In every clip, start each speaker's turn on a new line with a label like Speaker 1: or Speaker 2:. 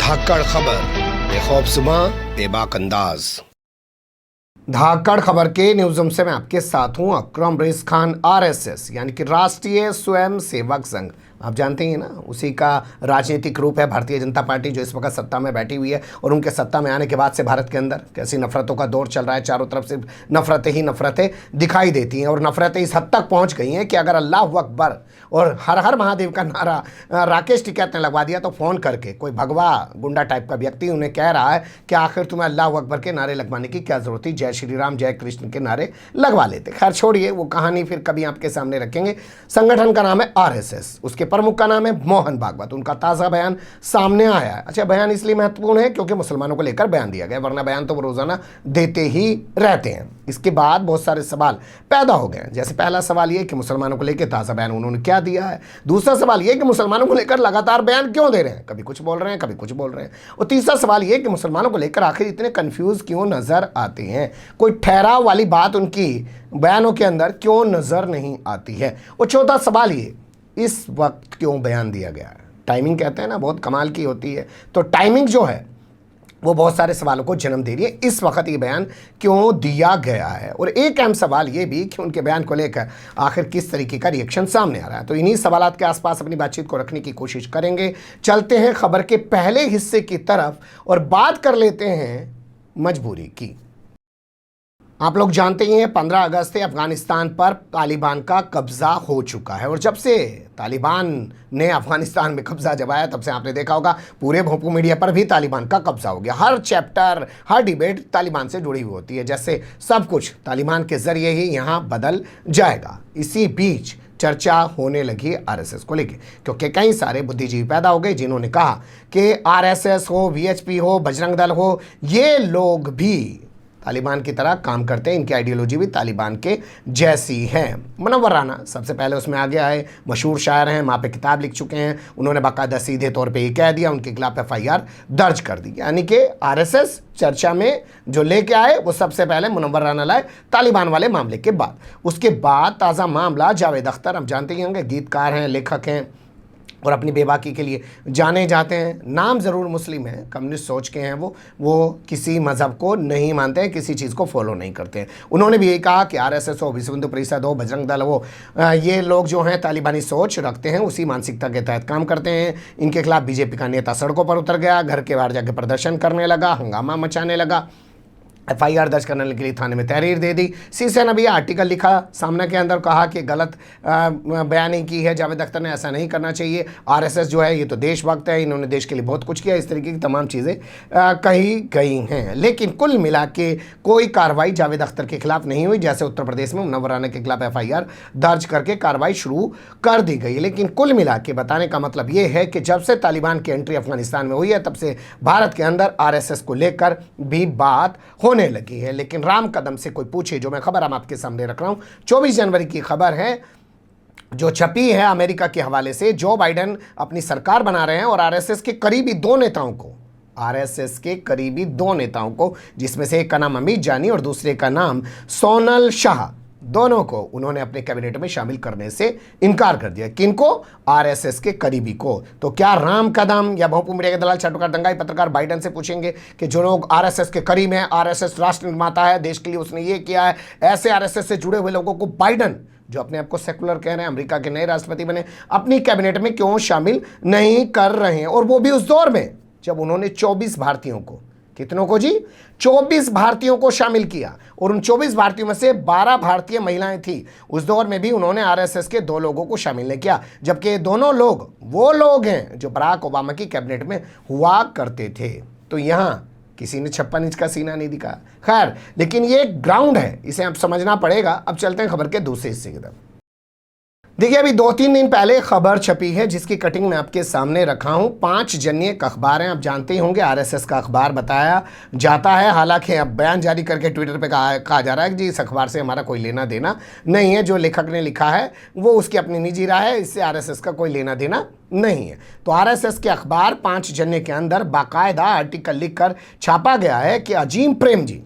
Speaker 1: धाकड़ खबर, बेखौफसुमा बेबाक अंदाज।
Speaker 2: धाकड़ खबर के न्यूज़ रूम से मैं आपके साथ हूं अकरम रेस खान। आरएसएस यानी कि राष्ट्रीय स्वयं सेवक संघ, आप जानते ही हैं ना, उसी का राजनीतिक रूप है भारतीय जनता पार्टी, जो इस वक्त सत्ता में बैठी हुई है। और उनके सत्ता में आने के बाद से भारत के अंदर कैसी नफरतों का दौर चल रहा है। चारों तरफ से नफरतें ही नफरतें दिखाई देती हैं और नफरतें इस हद तक पहुंच गई हैं कि अगर अल्लाह अकबर और हर हर महादेव का नारा राकेश टिकैत ने लगवा दिया तो फ़ोन करके कोई भगवा गुंडा टाइप का व्यक्ति उन्हें कह रहा है कि आखिर तुम्हें अल्लाह अकबर के नारे लगवाने की क्या ज़रूरत थी, जय श्री राम जय कृष्ण के नारे लगवा लेते। खैर छोड़िए, वो कहानी फिर कभी आपके सामने रखेंगे। संगठन का नाम है आरएसएस, उसके प्रमुख का नाम है मोहन भागवत। उनका ताज़ा बयान सामने आया है। अच्छा, बयान इसलिए महत्वपूर्ण है क्योंकि मुसलमानों को लेकर बयान दिया गया, वरना बयान तो वो रोज़ाना देते ही रहते हैं। इसके बाद बहुत सारे सवाल पैदा हो गए। जैसे पहला सवाल ये कि मुसलमानों को लेकर ताज़ा बयान उन्होंने क्या दिया है। दूसरा सवाल ये कि मुसलमानों को लेकर लगातार बयान क्यों दे रहे हैं, कभी कुछ बोल रहे हैं कभी कुछ बोल रहे हैं। और तीसरा सवाल ये कि मुसलमानों को लेकर आखिर इतने कंफ्यूज क्यों नजर आते हैं, कोई ठहराव वाली बात उनकी बयानों के अंदर क्यों नजर नहीं आती है। और चौथा सवाल ये, इस वक्त क्यों बयान दिया गया है। टाइमिंग कहते हैं ना, बहुत कमाल की होती है। तो टाइमिंग जो है वो बहुत सारे सवालों को जन्म दे रही है। इस वक्त ये बयान क्यों दिया गया है, और एक अहम सवाल ये भी कि उनके बयान को लेकर आखिर किस तरीके का रिएक्शन सामने आ रहा है। तो इन्हीं सवालात के आसपास अपनी बातचीत को रखने की कोशिश करेंगे। चलते हैं खबर के पहले हिस्से की तरफ और बात कर लेते हैं मजबूरी की। आप लोग जानते ही हैं 15 अगस्त से अफगानिस्तान पर तालिबान का कब्जा हो चुका है। और जब से तालिबान ने अफगानिस्तान में कब्जा जमाया तब से आपने देखा होगा पूरे भोंपू मीडिया पर भी तालिबान का कब्जा हो गया। हर चैप्टर हर डिबेट तालिबान से जुड़ी हुई होती है, जैसे सब कुछ तालिबान के जरिए ही यहाँ बदल जाएगा। इसी बीच चर्चा होने लगी आरएसएस को लेकर, क्योंकि कई सारे बुद्धिजीवी पैदा हो गए जिन्होंने कहा कि आरएसएस हो, वीएचपी हो, बजरंग दल हो, ये लोग भी तालिबान की तरह काम करते हैं, इनकी आइडियोलॉजी भी तालिबान के जैसी है। मुनव्वर राना सबसे पहले उसमें आगे आए, मशहूर शायर हैं, वहाँ पे किताब लिख चुके हैं। उन्होंने बाकायदा सीधे तौर पे ये कह दिया, उनके खिलाफ एफआईआर दर्ज कर दी। यानी कि आरएसएस चर्चा में जो लेके आए वो सबसे पहले मुनव्वर राना लाए तालिबान वाले मामले के बाद। उसके बाद ताज़ा मामला जावेद अख्तर, हम जानते ही होंगे, गीतकार हैं, लेखक हैं और अपनी बेबाकी के लिए जाने जाते हैं। नाम ज़रूर मुस्लिम है, कम्युनिस्ट सोच के हैं, वो किसी मज़हब को नहीं मानते हैं, किसी चीज़ को फॉलो नहीं करते हैं। उन्होंने भी यही कहा कि आरएसएस हो, विश्व हिंदू परिषद हो, बजरंग दल हो, ये लोग जो हैं तालिबानी सोच रखते हैं, उसी मानसिकता के तहत काम करते हैं। इनके खिलाफ बीजेपी का नेता सड़कों पर उतर गया, घर के बाहर जाकर प्रदर्शन करने लगा, हंगामा मचाने लगा, एफआईआर दर्ज करने के लिए थाने में तहरीर दे दी। सीसे ने भी आर्टिकल लिखा सामने के अंदर, कहा कि गलत बयानी की है जावेद अख्तर ने, ऐसा नहीं करना चाहिए। आरएसएस जो है ये तो देशभक्त है, इन्होंने देश के लिए बहुत कुछ किया, इस तरीके की तमाम चीज़ें कही गई हैं। लेकिन कुल मिला के कोई कार्रवाई जावेद अख्तर के खिलाफ नहीं हुई। जैसे उत्तर प्रदेश में मुनव्वर राना के खिलाफ एफआईआर दर्ज करके कार्रवाई शुरू कर दी गई। लेकिन कुल मिला के बताने का मतलब ये है कि जब से तालिबान की एंट्री अफगानिस्तान में हुई है तब से भारत के अंदर आरएसएस को लेकर भी बात होने लगी है। लेकिन राम कदम से कोई पूछे, जो मैं खबर हम आपके सामने रख रहा हूं, 24 जनवरी की खबर है जो छपी है अमेरिका के हवाले से। जो बाइडेन अपनी सरकार बना रहे हैं और आरएसएस के करीबी दो नेताओं को, जिसमें से एक का नाम अमित जानी और दूसरे का नाम सोनल शाह, दोनों को उन्होंने अपने कैबिनेट में शामिल करने से इनकार कर दिया। किनको? आरएसएस के करीबी को। तो क्या राम कदम या भोंपू मीडिया के दलाल चाटुकार दंगाई पत्रकार बाइडेन से पूछेंगे कि जो लोग आरएसएस के करीब हैं, आरएसएस राष्ट्र निर्माता है, देश के लिए उसने ये किया है, ऐसे आरएसएस से जुड़े हुए लोगों को बाइडेन, जो अपने आप को सेकुलर कह रहे हैं, अमेरिका के नए राष्ट्रपति बने, अपनी कैबिनेट में क्यों शामिल नहीं कर रहे हैं? और वो भी उस दौर में जब उन्होंने 24 भारतीयों को, कितनों को जी? 24 भारतीयों को शामिल किया, और उन 24 भारतीयों में से 12 भारतीय महिलाएं थी। उस दौर में भी उन्होंने आरएसएस के 2 लोगों को शामिल नहीं किया, जबकि दोनों लोग वो लोग हैं जो बराक ओबामा की कैबिनेट में हुआ करते थे। तो यहां किसी ने 56 इंच का सीना नहीं दिखा। खैर, लेकिन ये ग्राउंड है, इसे आप समझना पड़ेगा। अब चलते हैं खबर के दूसरे हिस्से की तरफ। देखिए, अभी 2-3 दिन पहले खबर छपी है जिसकी कटिंग मैं आपके सामने रखा हूं। 5 जन्य अखबार हैं, आप जानते ही होंगे आरएसएस का अखबार बताया जाता है। हालांकि अब बयान जारी करके ट्विटर पे कहा जा रहा है कि जी इस अखबार से हमारा कोई लेना देना नहीं है, जो लेखक ने लिखा है वो उसकी अपनी निजी राय है, इससे आरएसएस का कोई लेना देना नहीं है। तो आरएसएस के अखबार 5 जन्य के अंदर बाकायदा आर्टिकल लिखकर छापा गया है कि अजीम प्रेम जी,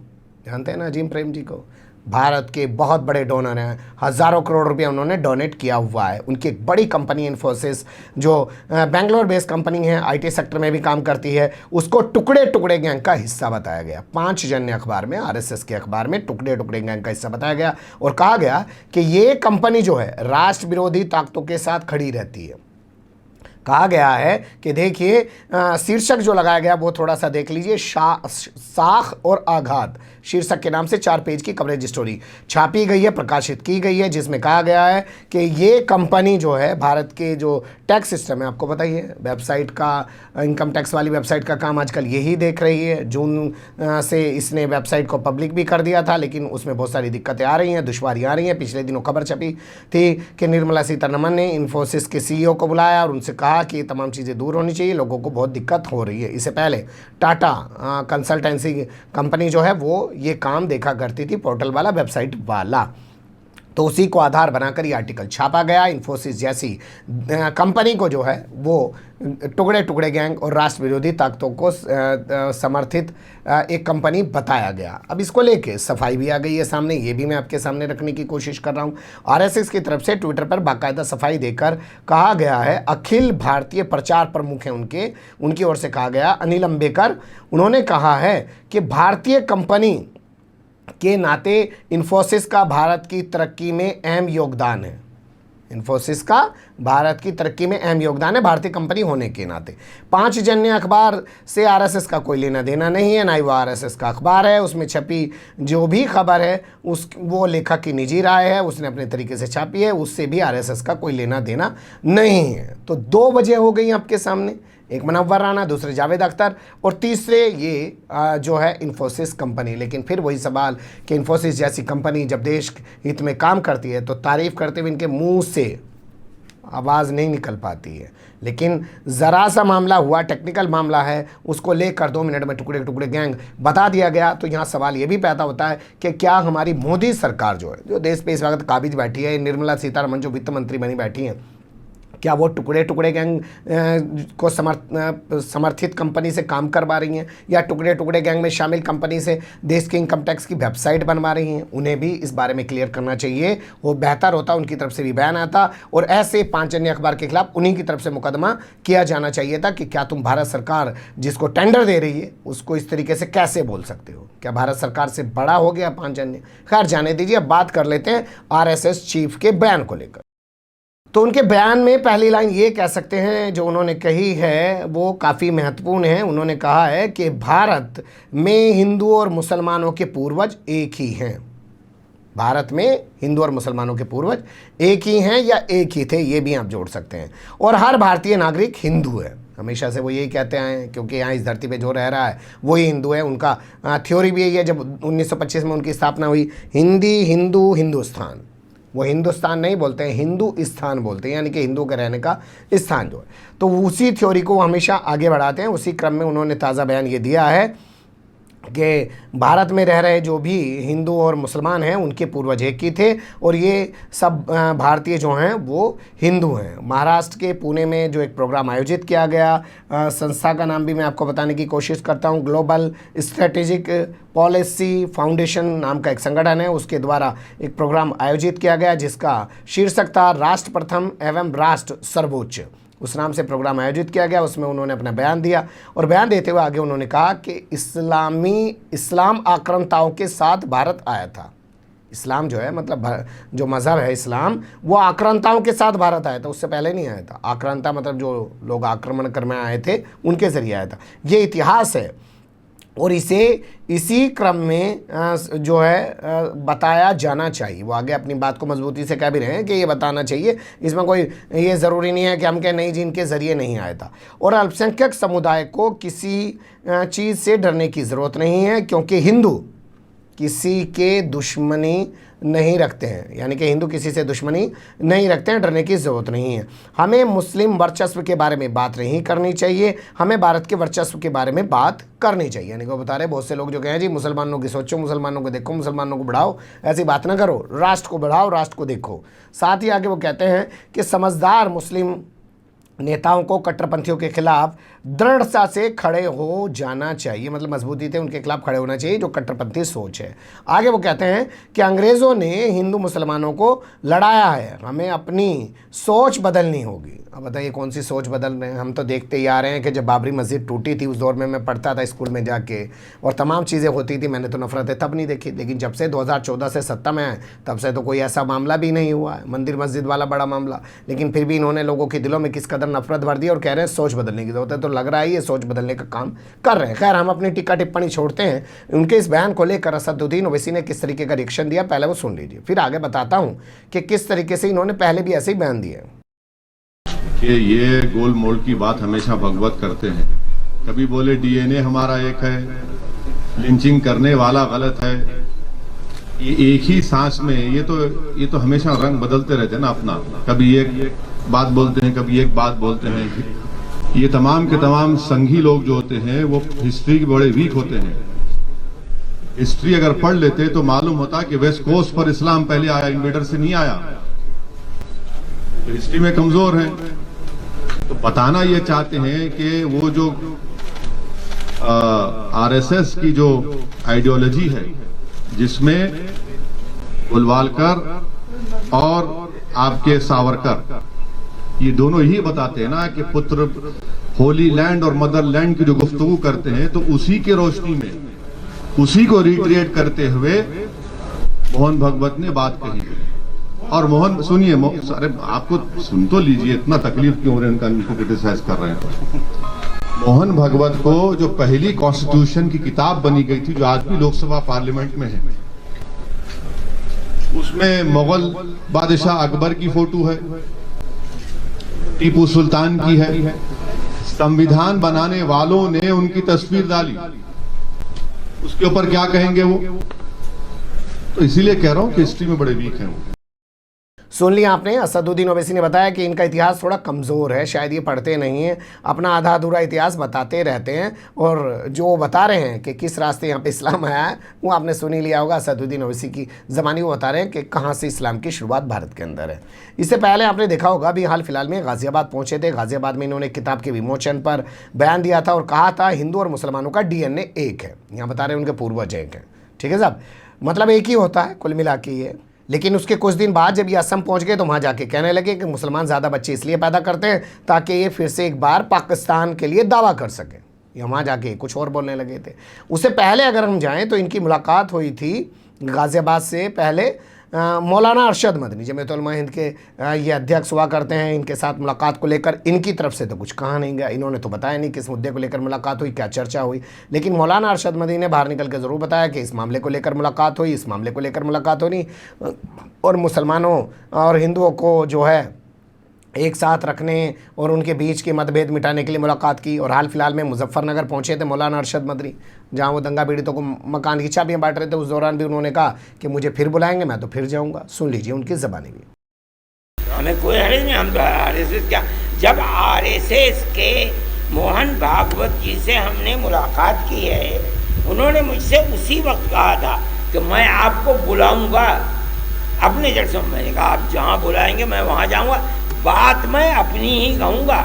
Speaker 2: जानते हैं ना अजीम प्रेम जी को, भारत के बहुत बड़े डोनर हैं, हज़ारों करोड़ रुपया उन्होंने डोनेट किया हुआ है। उनकी एक बड़ी कंपनी इन्फोसिस, जो बेंगलोर बेस्ड कंपनी है, आईटी सेक्टर में भी काम करती है, उसको टुकड़े टुकड़े गैंग का हिस्सा बताया गया। पांचजन्य अखबार में, आरएसएस के अखबार में टुकड़े टुकड़े गैंग का हिस्सा बताया गया और कहा गया कि ये कंपनी जो है राष्ट्र विरोधी ताकतों के साथ खड़ी रहती है। कहा गया है कि देखिए, शीर्षक जो लगाया गया वो थोड़ा सा देख लीजिए, साख और आघात शीर्षक के नाम से 4 पेज की कवरेज स्टोरी छापी गई है, प्रकाशित की गई है, जिसमें कहा गया है कि ये कंपनी जो है भारत के जो टैक्स सिस्टम है, आपको पता ही है, वेबसाइट का, इनकम टैक्स वाली वेबसाइट का काम आजकल यही देख रही है। जून से इसने वेबसाइट को पब्लिक भी कर दिया था, लेकिन उसमें बहुत सारी दिक्कतें आ रही हैं, दुश्वारियाँ आ रही हैं। पिछले दिनों खबर छपी थी कि निर्मला सीतारमण ने इन्फोसिस के CEO को बुलाया और उनसे कहा कि ये तमाम चीज़ें दूर होनी चाहिए, लोगों को बहुत दिक्कत हो रही है। इससे पहले टाटा कंसल्टेंसी कंपनी जो है वो ये काम देखा करती थी, पोर्टल वाला, वेबसाइट वाला। तो उसी को आधार बनाकर ये आर्टिकल छापा गया। इन्फोसिस जैसी कंपनी को जो है वो टुकड़े टुकड़े गैंग और राष्ट्र विरोधी ताकतों को समर्थित एक कंपनी बताया गया। अब इसको लेके सफाई भी आ गई है सामने, ये भी मैं आपके सामने रखने की कोशिश कर रहा हूँ। आरएसएस की तरफ से ट्विटर पर बाकायदा सफाई देकर कहा गया है, अखिल भारतीय प्रचार प्रमुख हैं उनकी ओर से कहा गया, अनिल अंबेकर, उन्होंने कहा है कि भारतीय कंपनी के नाते इन्फोसिस का भारत की तरक्की में अहम योगदान है। इन्फोसिस का भारत की तरक्की में अहम योगदान है भारतीय कंपनी होने के नाते। पांचजन्य अखबार से आरएसएस का कोई लेना देना नहीं है, ना ही वो आरएसएस का अखबार है। उसमें छपी जो भी खबर है वो लेखक की निजी राय है, उसने अपने तरीके से छापी है, उससे भी आरएसएस का कोई लेना देना नहीं है। तो 2 वजह हो गई आपके सामने, एक मुनव्वर राना, दूसरे जावेद अख्तर और तीसरे ये जो है इन्फोसिस कंपनी। लेकिन फिर वही सवाल कि इन्फोसिस जैसी कंपनी जब देश हित में काम करती है तो तारीफ़ करते हुए इनके मुंह से आवाज़ नहीं निकल पाती है। लेकिन ज़रा सा मामला हुआ, टेक्निकल मामला है, उसको लेकर 2 मिनट में टुकड़े टुकड़े गैंग बता दिया गया। तो यहाँ सवाल ये भी पैदा होता है कि क्या हमारी मोदी सरकार जो है, जो देश पे इस वक्त काबिज बैठी है, निर्मला सीतारमण जो वित्त मंत्री बनी बैठी हैं, क्या वो टुकड़े टुकड़े गैंग को समर्थित कंपनी से काम करवा रही हैं, या टुकड़े टुकड़े गैंग में शामिल कंपनी से देश के इनकम टैक्स की वेबसाइट बनवा रही हैं? उन्हें भी इस बारे में क्लियर करना चाहिए, वो बेहतर होता, उनकी तरफ से भी बयान आता और ऐसे पांचजन्य अखबार के खिलाफ उन्हीं की तरफ से मुकदमा किया जाना चाहिए था कि क्या तुम भारत सरकार जिसको टेंडर दे रही है उसको इस तरीके से कैसे बोल सकते हो? क्या भारत सरकार से बड़ा हो गया पांचजन्य? खैर जाने दीजिए, अब बात कर लेते हैं आरएसएस चीफ के बयान को लेकर। तो उनके बयान में पहली लाइन ये कह सकते हैं जो उन्होंने कही है वो काफ़ी महत्वपूर्ण है। उन्होंने कहा है कि भारत में हिंदू और मुसलमानों के पूर्वज एक ही हैं। भारत में हिंदू और मुसलमानों के पूर्वज एक ही हैं या एक ही थे, ये भी आप जोड़ सकते हैं। और हर भारतीय नागरिक हिंदू है, हमेशा से वो यही कहते आए हैं, क्योंकि यहाँ इस धरती पे जो रह रहा है वही हिंदू है। उनका थ्योरी भी यही है। जब 1925 में उनकी स्थापना हुई, हिंदी हिंदू हिंदुस्तान, वो हिंदुस्तान नहीं बोलते हैं, हिंदू स्थान बोलते हैं, यानी कि हिंदू के रहने का स्थान जो है। तो उसी थ्योरी को हमेशा आगे बढ़ाते हैं। उसी क्रम में उन्होंने ताज़ा बयान ये दिया है कि भारत में रह रहे जो भी हिंदू और मुसलमान हैं उनके पूर्वज एक ही थे और ये सब भारतीय जो हैं वो हिंदू हैं। महाराष्ट्र के पुणे में जो एक प्रोग्राम आयोजित किया गया, संस्था का नाम भी मैं आपको बताने की कोशिश करता हूं, ग्लोबल स्ट्रेटेजिक पॉलिसी फाउंडेशन नाम का एक संगठन है, उसके द्वारा एक प्रोग्राम आयोजित किया गया जिसका शीर्षक था राष्ट्र प्रथम एवं राष्ट्र सर्वोच्च। उस नाम से प्रोग्राम आयोजित किया गया। उसमें उन्होंने अपना बयान दिया और बयान देते हुए आगे उन्होंने कहा कि इस्लाम आक्रांताओं के साथ भारत आया था। इस्लाम जो है, मतलब जो मज़हब है इस्लाम, वो आक्रांताओं के साथ भारत आया था, उससे पहले नहीं आया था। आक्रांता मतलब जो लोग आक्रमण करने आए थे उनके ज़रिए आया था। ये इतिहास है और इसे इसी क्रम में जो है बताया जाना चाहिए। वो आगे अपनी बात को मजबूती से कह भी रहे हैं कि ये बताना चाहिए, इसमें कोई ये ज़रूरी नहीं है कि हम कहें नहीं जी इनके ज़रिए नहीं आया था। और अल्पसंख्यक समुदाय को किसी चीज़ से डरने की ज़रूरत नहीं है, क्योंकि हिंदू किसी के दुश्मनी नहीं रखते हैं, यानी कि हिंदू किसी से दुश्मनी नहीं रखते हैं, डरने की ज़रूरत नहीं है। हमें मुस्लिम वर्चस्व के बारे में बात नहीं करनी चाहिए, हमें भारत के वर्चस्व के बारे में बात करनी चाहिए। यानी कि वो बता रहे बहुत से लोग जो कहें जी मुसलमानों की सोचो, मुसलमानों को देखो, मुसलमानों को बढ़ाओ, ऐसी बात ना करो, राष्ट्र को बढ़ाओ, राष्ट्र को देखो। साथ ही आगे वो कहते हैं कि समझदार मुस्लिम नेताओं को कट्टरपंथियों के खिलाफ दृढ़ता से खड़े हो जाना चाहिए, मतलब मजबूती से उनके खिलाफ खड़े होना चाहिए जो कट्टरपंथी सोच है। आगे वो कहते हैं कि अंग्रेज़ों ने हिंदू मुसलमानों को लड़ाया है, हमें अपनी सोच बदलनी होगी। अब बताइए कौन सी सोच बदल रहे हैं? हम तो देखते ही आ रहे हैं कि जब बाबरी मस्जिद टूटी थी उस दौर में मैं पढ़ता था स्कूल में जाके, और तमाम चीज़ें होती थी, मैंने तो नफरतें तब नहीं देखी, लेकिन जब से 2014 से सत्ता में आए तब से तो कोई ऐसा मामला भी नहीं हुआ है, मंदिर मस्जिद वाला बड़ा मामला। लेकिन फिर भी इन्होंने लोगों के दिलों में किस कदर नफरत भर दी और कह रहे हैं सोच बदलने की जरूरत है। तो लग रहा है ये सोच बदलने का काम कर रहे हैं। खैर, हम अपनी टीका टिप्पणी छोड़ते हैं। उनके इस बयान को लेकर असदुद्दीन ओवैसी ने किस तरीके का रिएक्शन दिया, पहले वो सुन लीजिए, फिर आगे बताता हूँ कि किस तरीके से इन्होंने पहले भी ऐसे ही बयान दिए।
Speaker 3: कि ये गोल मोल की बात हमेशा भगवत करते हैं। कभी बोले डीएनए हमारा एक है, लिंचिंग करने वाला गलत है। ये एक ही सांस में ये तो हमेशा रंग बदलते रहते हैं ना अपना, कभी एक बात बोलते हैं, कभी एक बात बोलते हैं। ये तमाम के तमाम संघी लोग जो होते हैं वो हिस्ट्री के बड़े वीक होते हैं। हिस्ट्री अगर पढ़ लेते तो मालूम होता कि वेस्ट कोस्ट पर इस्लाम पहले आया, इन्वेडर से नहीं आया। तो हिस्ट्री में कमजोर है। तो बताना ये चाहते हैं कि वो जो आरएसएस की जो आइडियोलॉजी है, जिसमें गोलवालकर और आपके सावरकर ये दोनों ही बताते हैं ना कि पुत्र होली लैंड और मदर लैंड की जो गुफ्तगू करते हैं, तो उसी के रोशनी में उसी को रिट्रिएट करते हुए मोहन भागवत ने बात कही है। और मोहन सुनिए, अरे आपको सुन तो लीजिए, इतना तकलीफ क्यों हो रहा है इनका, इनको क्रिटिसाइज कर रहे हैं। मोहन भागवत को जो पहली कॉन्स्टिट्यूशन की किताब बनी गई थी, जो आज भी लोकसभा पार्लियामेंट में है, उसमें मुगल बादशाह अकबर की फोटो है, टीपू सुल्तान की है। संविधान बनाने वालों ने उनकी तस्वीर डाली, उसके ऊपर क्या कहेंगे वो? तो इसीलिए कह रहा हूं कि हिस्ट्री में बड़े वीक हैं वो।
Speaker 2: सुन लिया आपने। असदुद्दीन ओवैसी ने बताया कि इनका इतिहास थोड़ा कमज़ोर है, शायद ये पढ़ते नहीं हैं, अपना आधा अधूरा इतिहास बताते रहते हैं। और जो बता रहे हैं कि किस रास्ते यहाँ पे इस्लाम आया है, वो आपने सुन ही लिया होगा। असदुद्दीन ओवैसी की ज़बानी वो बता रहे हैं कि कहाँ से इस्लाम की शुरुआत भारत के अंदर है। इससे पहले आपने देखा होगा, अभी हाल फिलहाल में गाज़ियाबाद पहुँचे थे। गाज़ियाबाद में इन्होंने किताब के विमोचन पर बयान दिया था और कहा था हिंदू और मुसलमानों का DNA एक है। यहाँ बता रहे हैं उनके पूर्वज एक हैं, ठीक है साहब, मतलब एक ही होता है कुल मिला के ये। लेकिन उसके कुछ दिन बाद जब ये असम पहुंच गए तो वहाँ जाके कहने लगे कि मुसलमान ज़्यादा बच्चे इसलिए पैदा करते हैं ताकि ये फिर से एक बार पाकिस्तान के लिए दावा कर सकें। ये वहाँ जाके कुछ और बोलने लगे थे। उससे पहले अगर हम जाएं तो इनकी मुलाकात हुई थी गाज़ियाबाद से पहले मौलाना अरशद मदनी, जमीयत उलमा हिंद के ये अध्यक्ष हुआ करते हैं। इनके साथ मुलाकात को लेकर इनकी तरफ से तो कुछ कहा नहीं गया, इन्होंने तो बताया नहीं किस मुद्दे को लेकर मुलाकात हुई, क्या चर्चा हुई। लेकिन मौलाना अरशद मदनी ने बाहर निकल के ज़रूर बताया कि इस मामले को लेकर मुलाकात हुई, इस मामले को लेकर मुलाकात होनी, और मुसलमानों और हिंदुओं को जो है एक साथ रखने और उनके बीच के मतभेद मिटाने के लिए मुलाकात की। और हाल फिलहाल में मुजफ्फरनगर पहुंचे थे मौलाना अरशद मदनी, जहां वो दंगा पीड़ितों को मकान की चाबियां बांट रहे थे। उस दौरान भी उन्होंने कहा कि मुझे फिर बुलाएंगे, मैं तो फिर जाऊंगा। सुन लीजिए उनकी ज़बानी भी।
Speaker 4: हमें कोई हर्ज नहीं, हम आरएसएस क्या, जब आरएसएस के मोहन भागवत जी से हमने मुलाकात की है, उन्होंने मुझसे उसी वक्त कहा था कि मैं आपको बुलाऊंगा अपने जलसों में। मैंने कहा आप जहाँ बुलाएंगे मैं वहाँ जाऊँगा, बात मैं अपनी ही कहूँगा।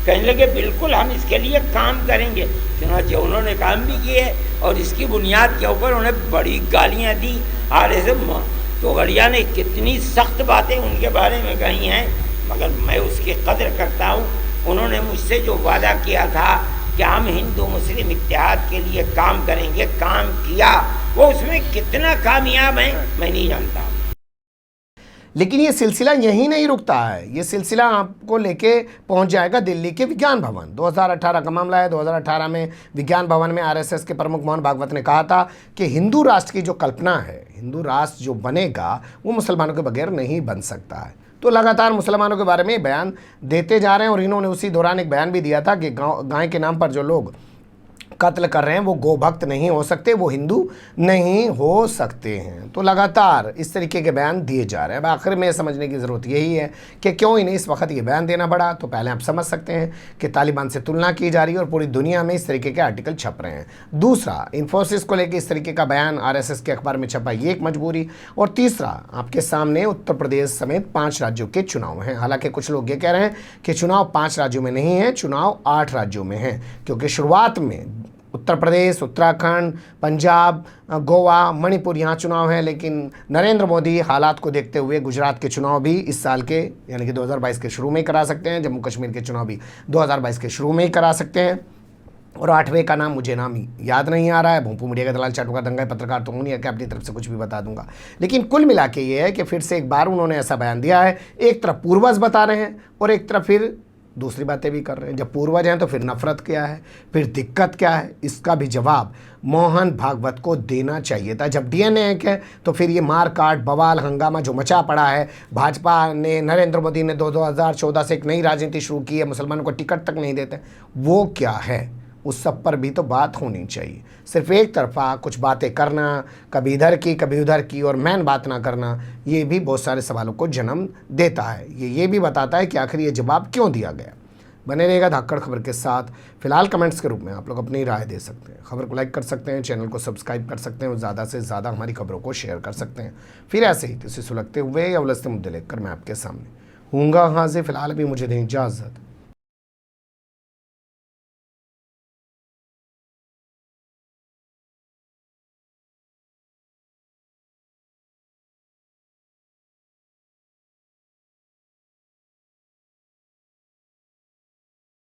Speaker 4: कहने लगे बिल्कुल हम इसके लिए काम करेंगे। चुनाचे उन्होंने काम भी किए और इसकी बुनियाद के ऊपर उन्हें बड़ी गालियाँ दी आरएसएस। तो गड़िया ने कितनी सख्त बातें उनके बारे में कही हैं, मगर मैं उसकी कदर करता हूँ। उन्होंने मुझसे जो वादा किया था कि हम हिंदू मुस्लिम इत्तेहाद के लिए काम करेंगे, काम किया। वो उसमें कितना कामयाब है मैं नहीं जानता।
Speaker 2: लेकिन ये सिलसिला यहीं नहीं रुकता है, ये सिलसिला आपको लेके पहुंच जाएगा दिल्ली के विज्ञान भवन। 2018 का मामला है। 2018 में विज्ञान भवन में आरएसएस के प्रमुख मोहन भागवत ने कहा था कि हिंदू राष्ट्र की जो कल्पना है, हिंदू राष्ट्र जो बनेगा वो मुसलमानों के बगैर नहीं बन सकता है। तो लगातार मुसलमानों के बारे में बयान देते जा रहे हैं। और इन्होंने उसी दौरान एक बयान भी दिया था कि गाय के नाम पर जो लोग कत्ल कर रहे हैं वो गोभक्त नहीं हो सकते, वो हिंदू नहीं हो सकते हैं। तो लगातार इस तरीके के बयान दिए जा रहे हैं। अब आखिर में समझने की ज़रूरत यही है कि क्यों इन्हें इस वक्त ये बयान देना पड़ा। तो पहले आप समझ सकते हैं कि तालिबान से तुलना की जा रही है और पूरी दुनिया में इस तरीके के आर्टिकल छप रहे हैं। दूसरा, इन्फोसिस को लेकर इस तरीके का बयान आरएसएस के अखबार में छपा, ये एक मजबूरी। और तीसरा, आपके सामने उत्तर प्रदेश समेत 5 राज्यों के चुनाव हैं। हालांकि कुछ लोग ये कह रहे हैं कि चुनाव 5 राज्यों में नहीं है, चुनाव 8 राज्यों में है, क्योंकि शुरुआत में उत्तर प्रदेश, उत्तराखंड, पंजाब, गोवा, मणिपुर यहाँ चुनाव है। लेकिन नरेंद्र मोदी हालात को देखते हुए गुजरात के चुनाव भी इस साल के यानी कि 2022 के शुरू में ही करा सकते हैं, जम्मू कश्मीर के चुनाव भी 2022 के शुरू में ही करा सकते हैं। और 8वें का नाम मुझे नाम याद नहीं आ रहा है, भोंपू मीडिया का दलाल चाटू का दंगा पत्रकार तो हूँ नहीं कि अपनी तरफ से कुछ भी बता दूंगा। लेकिन कुल मिला के ये है कि फिर से एक बार उन्होंने ऐसा बयान दिया है, एक तरफ पूर्वज बता रहे हैं और एक तरफ फिर दूसरी बातें भी कर रहे हैं। जब पूर्वज हैं तो फिर नफरत क्या है, फिर दिक्कत क्या है, इसका भी जवाब मोहन भागवत को देना चाहिए था। जब डीएनए एक है तो फिर ये मार काट बवाल हंगामा जो मचा पड़ा है, भाजपा ने, नरेंद्र मोदी ने 2014 से एक नई राजनीति शुरू की है, मुसलमानों को टिकट तक नहीं देते, वो क्या है, उस सब पर भी तो बात होनी चाहिए। सिर्फ एक तरफा कुछ बातें करना, कभी इधर की कभी उधर की और मैन बात ना करना, ये भी बहुत सारे सवालों को जन्म देता है। ये भी बताता है कि आखिर ये जवाब क्यों दिया गया। बने रहेगा धाकड़ खबर के साथ। फिलहाल कमेंट्स के रूप में आप लोग अपनी राय दे सकते हैं, खबर को लाइक कर सकते हैं, चैनल को सब्सक्राइब कर सकते हैं और ज़्यादा से ज़्यादा हमारी खबरों को शेयर कर सकते हैं। फिर ऐसे ही किसी सुलगते हुए या उलझते मुद्दे लेकर मैं आपके सामने हूँगा हाजिर। फिलहाल भी मुझे दें इजाज़त।